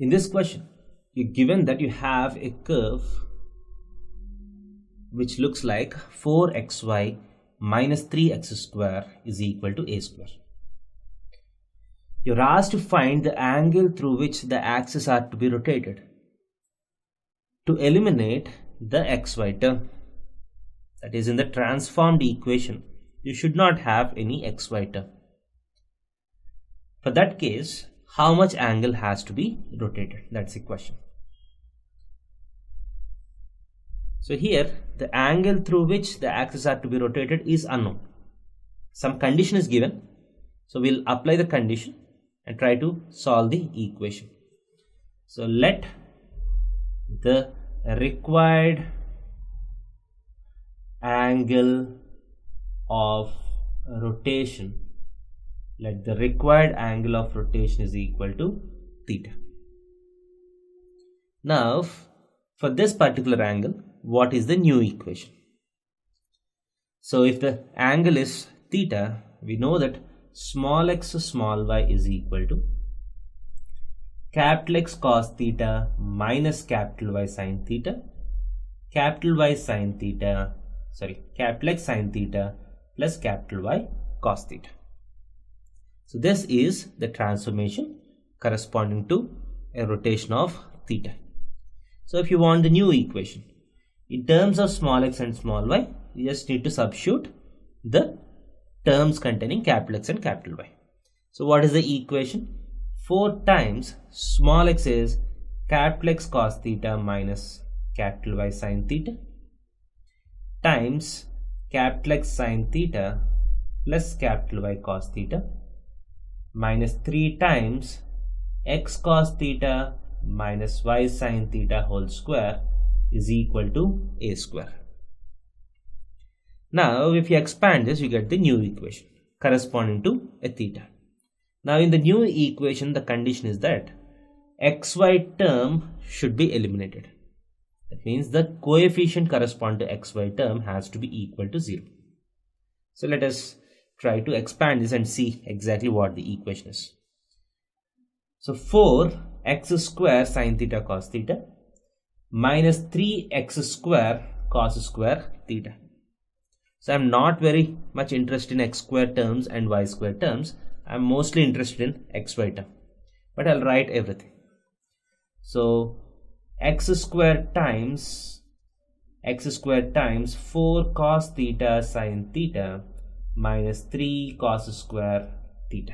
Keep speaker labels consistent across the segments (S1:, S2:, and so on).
S1: In this question, you're given that you have a curve which looks like 4xy minus 3x square is equal to a square. You're asked to find the angle through which the axes are to be rotated to eliminate the xy term. That is, in the transformed equation, you should not have any xy term. For that case, how much angle has to be rotated? That's the question. So here, the angle through which the axes are to be rotated is unknown. Some condition is given. So we'll apply the condition and try to solve the equation. So let the required angle of rotation, is equal to theta. Now, for this particular angle, what is the new equation? So if the angle is theta, we know that small x small y is equal to capital X cos theta minus capital Y sin theta, capital X sin theta plus capital Y cos theta. So this is the transformation corresponding to a rotation of theta. So if you want the new equation, in terms of small x and small y, you just need to substitute the terms containing capital X and capital Y. So what is the equation? 4 times small x is capital X cos theta minus capital Y sin theta times capital X sin theta plus capital Y cos theta minus 3 times x cos theta minus y sin theta whole square is equal to a square. Now if you expand this, you get the new equation corresponding to a theta. Now in the new equation, the condition is that xy term should be eliminated. That means the coefficient corresponding to xy term has to be equal to 0. So let us try to expand this and see exactly what the equation is. So 4x square sin theta cos theta minus 3x square cos square theta. So I'm not very much interested in x square terms and y square terms. I'm mostly interested in xy term, but I'll write everything. So x square times 4 cos theta sin theta minus 3 cos square theta.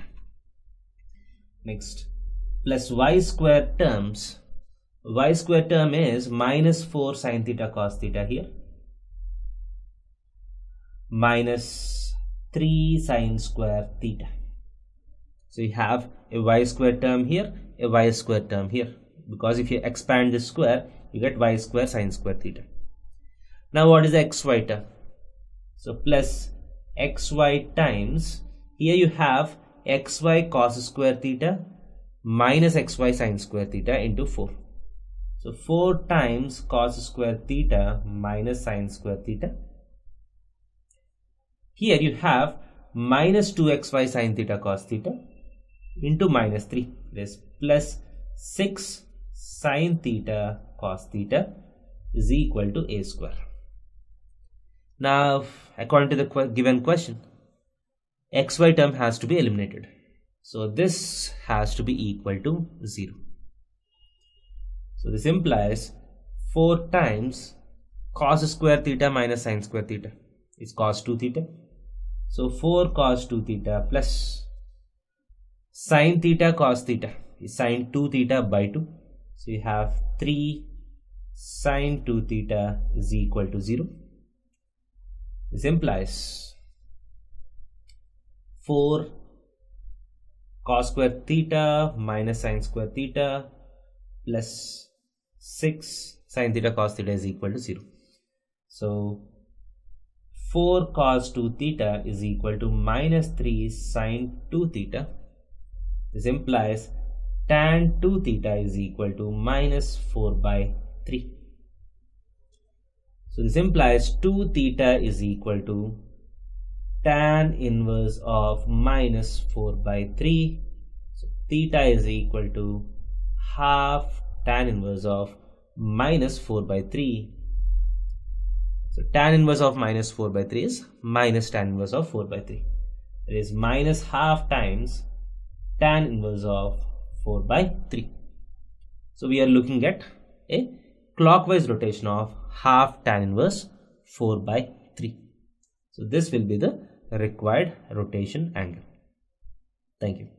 S1: Next, plus y square terms. Y square term is minus 4 sin theta cos theta here minus 3 sin square theta. So you have a y square term here, a y square term here, because if you expand this square, you get y square sin square theta. Now what is the xy term? So plus xy times, here you have xy cos square theta minus xy sin square theta into 4. So 4 times cos square theta minus sin square theta. Here you have minus 2xy sin theta cos theta into minus 3. This plus 6 sin theta cos theta is equal to a square. Now, according to the given question, xy term has to be eliminated. So this has to be equal to 0. So this implies 4 times cos square theta minus sin square theta is cos 2 theta. So 4 cos 2 theta plus sin theta cos theta is sin 2 theta by 2. So you have 3 sin 2 theta is equal to 0. This implies 4 cos square theta minus sin square theta plus 6 sin theta cos theta is equal to 0. So 4 cos 2 theta is equal to minus 3 sin 2 theta. This implies tan 2 theta is equal to minus 4 by 3. So this implies 2 theta is equal to tan inverse of minus 4 by 3. So theta is equal to half tan inverse of minus 4 by 3. So tan inverse of minus 4 by 3 is minus tan inverse of 4 by 3. It is minus half times tan inverse of 4 by 3. So we are looking at a clockwise rotation of half tan inverse 4 by 3. So this will be the required rotation angle. Thank you.